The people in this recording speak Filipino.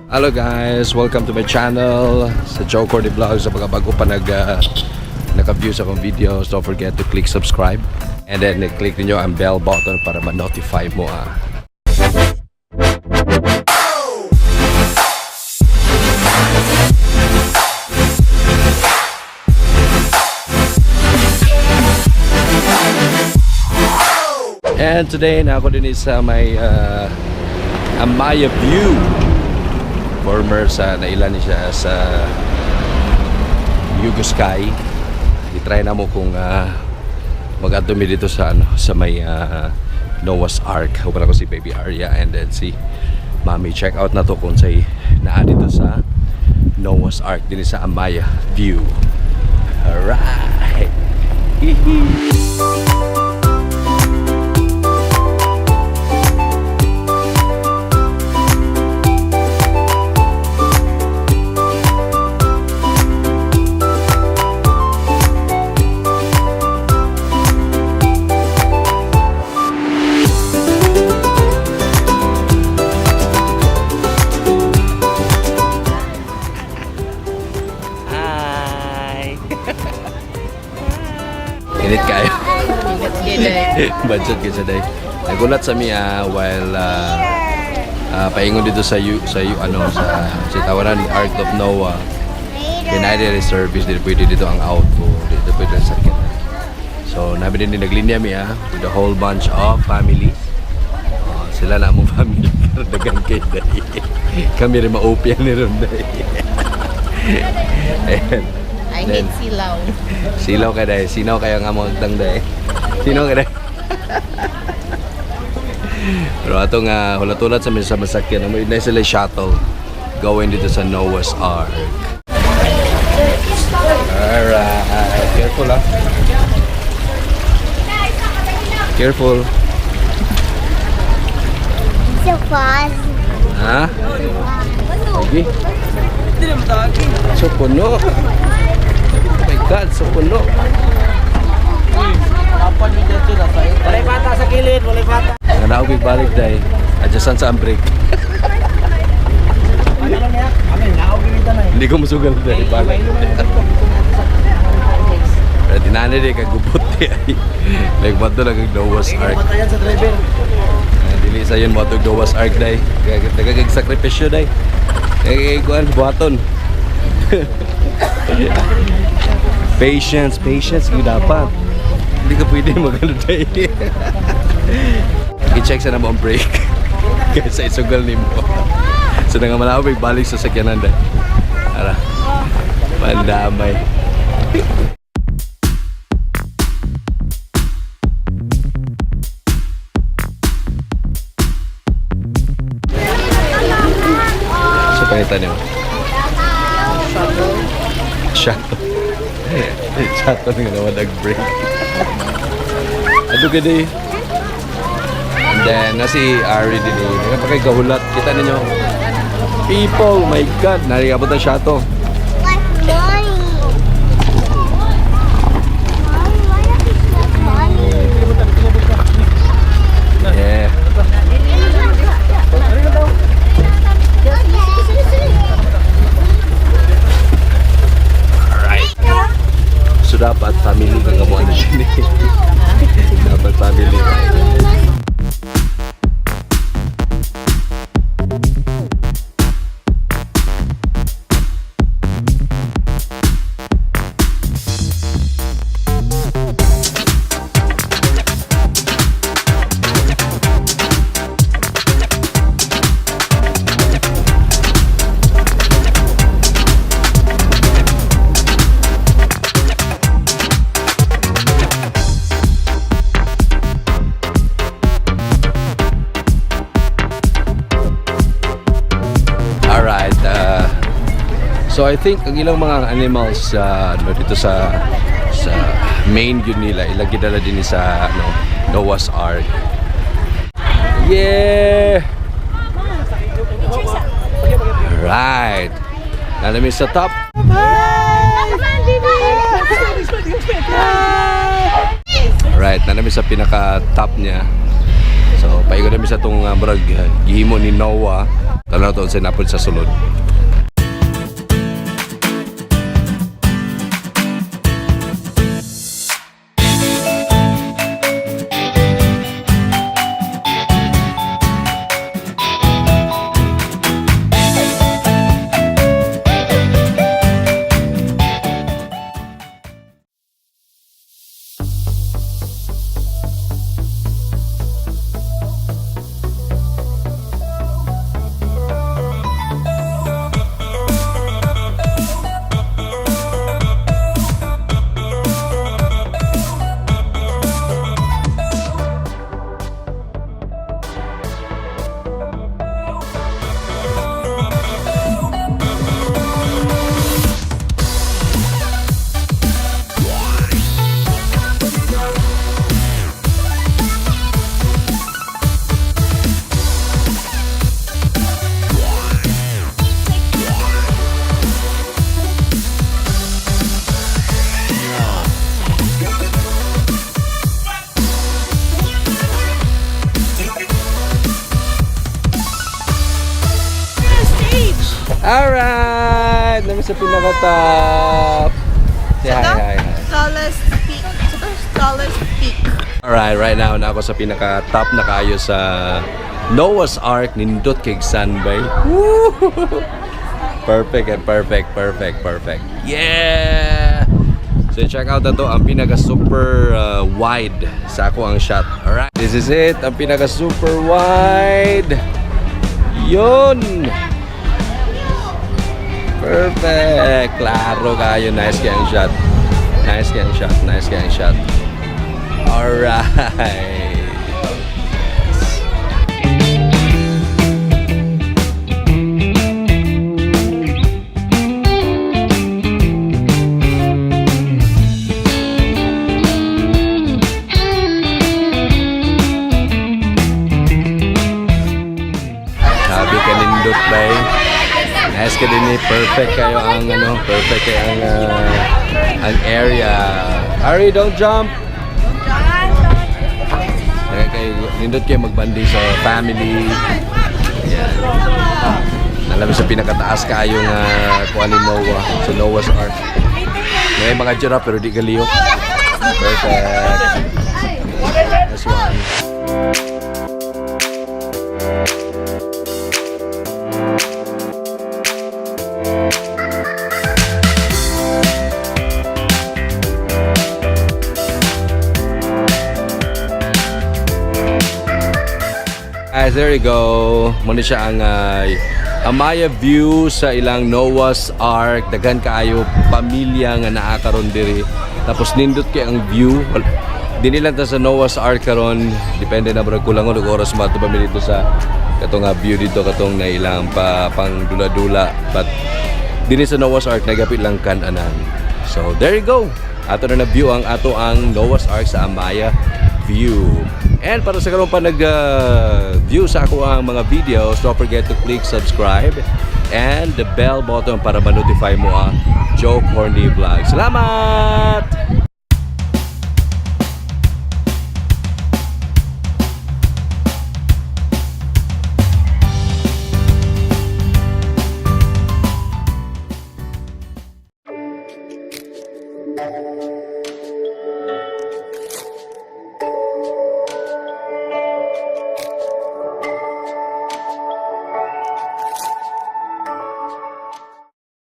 Hello guys, welcome to my channel sa Joe Cordy Vlog. Sa pagkabago pa naka-view sa akong videos, don't forget to click subscribe and then click niyo ang bell button para ma-notify mo And today na ako din sa may AMAYA VIEW. Former sa nailan siya sa Yugo Sky. I-try na mo kung mag-adumi dito sa sa may Noah's Ark. Huwag ko si Baby Arya and then si Mami. Check out na to kung say naa dito sa Noah's Ark din sa AMAYA VIEW. Alright. Init kayo. Budget kayo sa day. Nagulat sa miya while paingon dito sa tawanan Ark of Noah. Denied service, dito pwede dito ang auto, dito pwede ang sakit. So nabi din naglinya miya with a whole bunch of families. Sila na among family dagan kay day. Kami rin maupyan ni ron day. I hate silaw. Silaw ka day. Sinaw kaya nga mga day. Sinaw ka day. Pero atong hulatulat sa masakyan. May sila shuttle going dito sa Noah's Ark. Alright. Careful ha. Careful. So fast. Ha? Okay. So puno. Oh my God, so puno. Walay bata sa kilid, walay bata. Ang naugig balik dahil adjustan sa brake. Hindi ko masugal dahil balik. Pero tinanay din kagubot dahil. Like bato na kag Noah's Ark. Matayan sa driver. Dili sa yun bato Noah's Ark dahil. Nagkakag-sakripisyo dahil. Nagkakikuan, buhaton. Patience yung dapat. Hindi ka pwede magano dahil. I-check sa naman ang brake. Kaysa isugal ni mo. So nga malawig balik sa sakyanan dahil. Ara, pandamay. So panitan niyo. Shuttle. Shuttle nga naman nag-break. Ano ka di? And then, nasi Ari din eh. Nagpakay gahulat. Kita ninyo. People, my God. Narikabot ang shuttle. Yeah. So dapat family kang gamuan na din eh. Dapat family. So I think ang ilang mga animals dito sa main yun nila ilagi dala din sa Noah's Ark. Yeah. Right. Nalami sa top. Right, nalami sa pinaka top niya. So paikot namin sa itong gihimo ni Noah. Tanaw to sa napod sa sulod. Alright! Namin sa pinaka-top. Say hi. Tallest peak. Tallest peak. Alright, right now na ako sa pinaka-top na kayo sa Noah's Ark nindot kay Sunbay. Woo! Perfect and perfect. Yeah! So check out na to, ang pinaka-super wide sa ako ang shot. Alright, this is it, ang pinaka-super wide. Yun! Perfect! Klaro kayo. Nice kayang shot. Alright! Sabi ka nindot ba eh? Nice ka din eh. Perfect kayo ang ang area. Ari, don't jump! Nindot kayo magbanding sa family. Yan. Alam mo sa pinakataas kayong kuha ni Noah. Sa Noah's Ark. May mga giraffe pero di galiyo. Perfect. This one. Guys, there you go. Muna siya ang AMAYA view sa ilang Noah's Ark. Daghan kaayo pamilya nga naa karon diri. Tapos nindot kay ang view. Dili lang ta sa Noah's Ark karon. Depende na bro kulang og oras mato pa mi dito sa katong view dito katong na ilang pang dula-dula. But dili sa Noah's Ark nagapit lang kan-anan. So there you go. Ato na view ang Noah's Ark sa AMAYA view. And para sa karon pa nag-view sa ako ang mga videos, don't forget to click subscribe and the bell button para ma-notify mo ang Joe Corny Vlog. Salamat!